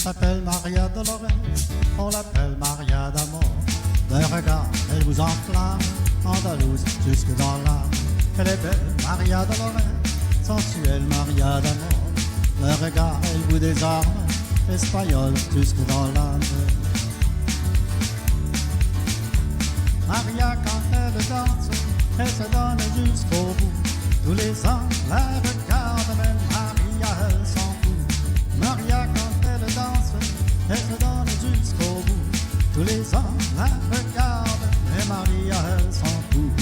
s'appelle Maria Dolores, on l'appelle Maria d'amour. D'un regard, elle vous enflamme, andalouse jusque dans l'âme. Elle est belle, Maria Dolores, sensuelle Maria d'amour. D'un regard, elle vous désarme, espagnole jusque dans l'âme. Maria, quand elle danse, elle se donne jusqu'au bout. Tous les hommes la regardent, même Maria, elle s'en fout. Maria, quand elle danse, elle se donne jusqu'au bout. Tous les hommes la regardent, mais Maria, elle s'en fout.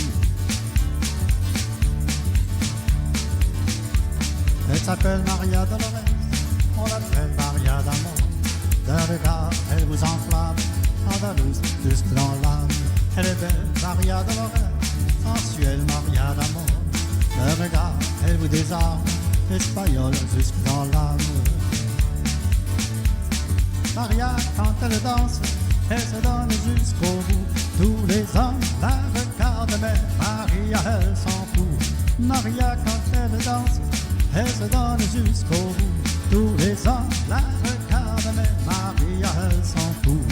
Elle s'appelle Maria Dolores, on l'appelle Maria d'amour. D'un regard, elle vous enflamme, andalouse jusque dans l'âme. Elle est belle, Maria Dolores, sensuelle Maria d'amour. D'un regard, elle vous désarme, espagnole jusque dans l'âme. Maria, quand elle danse, elle se donne jusqu'au bout. Tous les hommes la regardent, mais Maria, elle s'en fout. Maria, quand elle danse, elle se donne jusqu'au bout. Tous les hommes la regardent, mais Maria, elle s'en fout.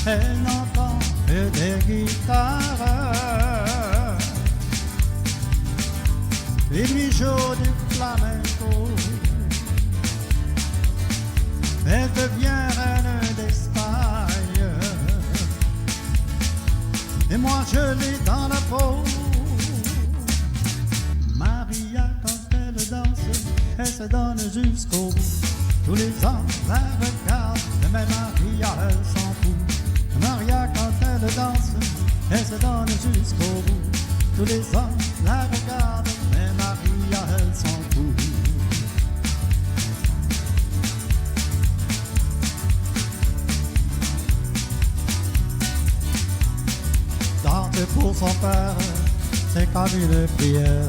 Elle n'entend que des guitares, il lui joue du flamenco. Elle devient reine d'Espagne, et moi je l'ai dans la peau. Maria, quand elle danse, elle se donne jusqu'au bout. Tous les hommes la regardent, mais Maria, elle s'en fout. Maria, quand elle danse, elle se donne jusqu'au bout. Tous les hommes la regardent, mais Maria, elle s'en fout. Danser pour son père, c'est comme une prière.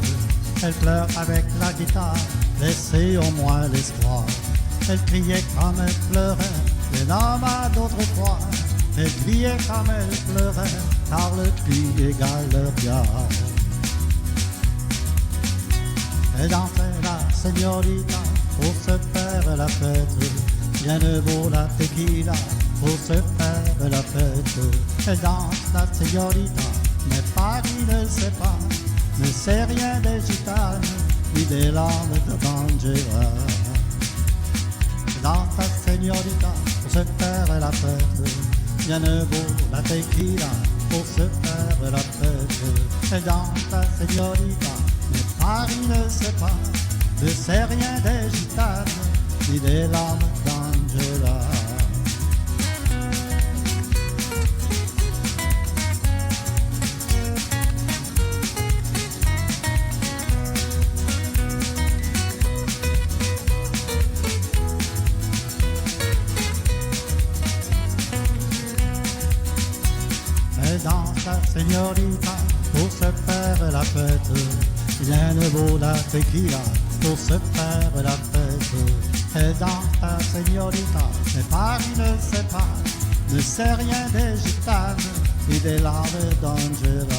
Elle pleure avec la guitare, laissez au moins l'espoir. Elle criait comme elle pleurait, les larmes d'autrefois. Elle criait comme elle pleurait, car le cri égale le regard. Elle dansait la señorita pour se faire la fête. Rien ne vaut la tequila pour se faire la fête. Elle danse la señorita, mais Paris ne sait pas, ne sait rien des gitanes, ni des larmes de Banjera. Elle danse la señorita pour se faire la fête. Rien ne vaut la tequila pour se faire la fête. Elle danse la señorita, mais Paris ne sait pas, ne sait rien des gitanes, ni des larmes d'Angela. Elle danse la señorita pour se faire la fête. Rien ne vaut la tequila pour se faire la fête. Elle danse la señorita, mais Paris ne sait pas, ne sait rien des gitanes, ni des larmes d'Angela.